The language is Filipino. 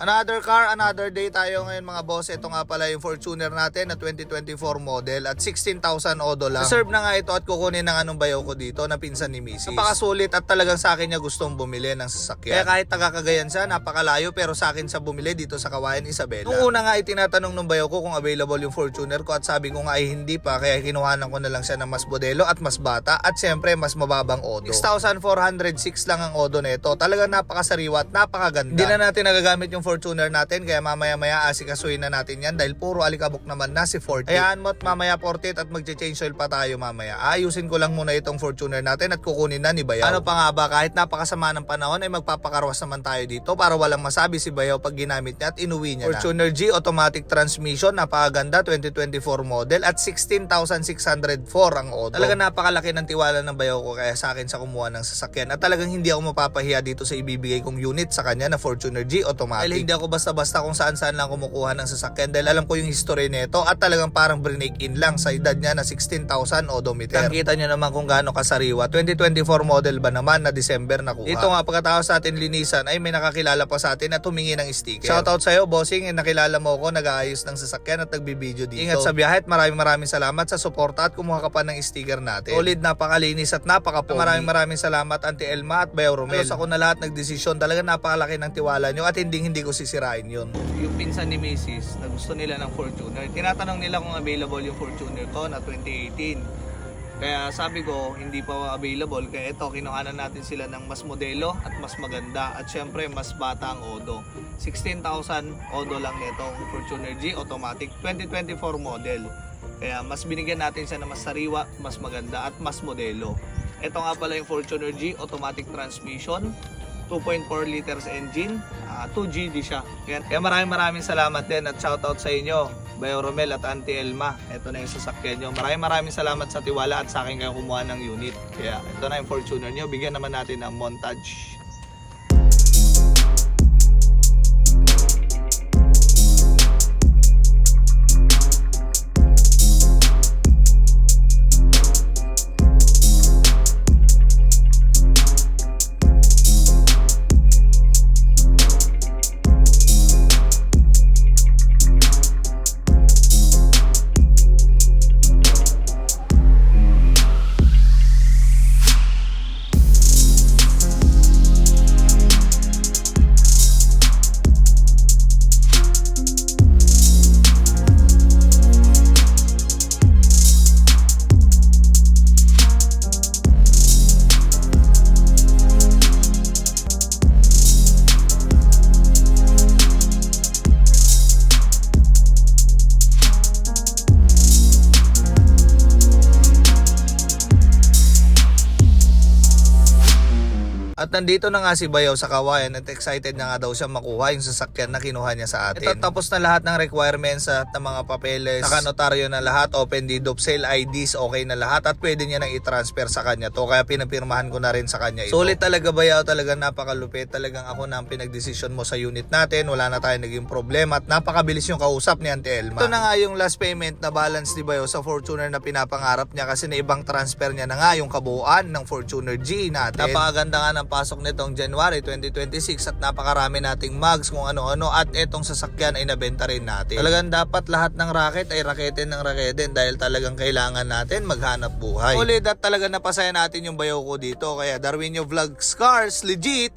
Another car, another day tayo ngayon mga boss. Ito nga pala yung Fortuner natin na 2024 model at 16,000 odo lang. Reserve na nga ito at kukunin ng anong bayaw ko dito na pinsan ni Mrs. Napakasulit at talagang sa akin niya gustong bumili ng sasakyan. Kaya kahit taga-Cagayan siya, napakalayo pero sa akin sa bumili dito sa Kawayan, Isabela. Nung una nga itinatanong ng bayaw ko kung available yung Fortuner ko at sabi ko nga ay hindi pa, kaya kinuhanan ko na lang siya ng mas modelo at mas bata at syempre mas mababang odo. 6,406 lang ang odo nito. Talagang napakasariwa at napakaganda. Hindi na natin nagagamit yung Fortuner natin kaya mamaya-maya asikasuhin na natin yan dahil puro alikabok naman na si Forte. Hayaan mo at mamaya Forte at magche-change oil pa tayo mamaya. Ayusin ko lang muna itong Fortuner natin at kukunin na ni Bayaw. Ano pa nga ba, kahit napakasama ng panahon ay magpapakarwas naman tayo dito para walang masabi si Bayaw pag ginamit niya at inuwi niya Fortuner G automatic transmission, napakaganda, 2024 model at 16,604 ang odo. Talaga napakalaki ng tiwala ng Bayaw ko kaya sa akin sa kumuha ng sasakyan at talagang hindi ako mapapahiya dito sa ibibigay kong unit sa kanya na Fortuner G automatic. Hindi ako basta-basta kung saan-saan lang kumukuha ng sasakyan dahil alam ko yung history nito at talagang parang break-in lang sa edad niya na 16,000 odometer. Nakita nyo naman kung gaano kasariwa. 2024 model ba naman na December nakuha. Dito nga pagkatapos sa atin linisan ay may nakakilala pa sa atin at humingi ng sticker. Shoutout sa'yo bossing, nakilala mo ako, nag-aayos ng sasakyan at nagbibideo dito. Ingat sa biyahe at maraming salamat sa suporta at kumuha ka pa ng sticker natin. Solid, napakalinis at napakapogi. Maraming salamat Auntie Elma at Bayaw Romel. Ako na lahat nagdesisyon, talaga napakalaki ng tiwala nyo at hindi ko sisirain yun. Yung pinsan ni Mrs. na gusto nila ng Fortuner, tinatanong nila kung available yung Fortuner ko na 2018. Kaya sabi ko hindi pa available, kaya ito kinuhanan natin sila ng mas modelo at mas maganda at syempre mas bata ang odo. 16,000 odo lang nitong Fortuner G automatic 2024 model. Kaya mas binigyan natin siya ng mas sariwa, mas maganda at mas modelo. Ito nga pala yung Fortuner G automatic transmission, 2.4 liters engine, 2GD siya. Kaya maraming salamat din at shoutout sa inyo, Bayaw Romel at Auntie Elma. Ito na yung sasakyan nyo. Maraming salamat sa tiwala at sa akin kayo kumuha ng unit. Kaya ito na yung Fortuner nyo. Bigyan naman natin ng montage. At nandito na nga si Bayaw sa Kawayan at excited na nga daw siya makuha yung sasakyan na kinuha niya sa atin. Ito tapos na lahat ng requirements at ng mga papeles. Nakanotaryo na lahat, open deed of sale, IDs, okay na lahat at pwede niya nang i-transfer sa kanya to. Kaya pinapirmahan ko na rin sa kanya ito. Sulit talaga Bayaw, talagang napakalupit. Talagang ako na ang pinagdesisyon mo sa unit natin. Wala na tayong naging problema at napakabilis yung kausap ni Auntie Elma. Ito na nga yung last payment na balance ni Bayaw sa Fortuner na pinapangarap niya kasi na ibang transfer niya na nga yung kabuuan ng Fortuner G natin. Napakaganda nga ng pasok nitong January 2026 at napakarami nating mugs kung ano-ano at etong sasakyan ay nabenta rin natin. Talagang dapat lahat ng racket ay raketin ng raketin dahil talagang kailangan natin maghanap buhay. Ulit at talagang napasaya natin yung Bayaw ko dito kaya Darwinio Vlogs Cars legit!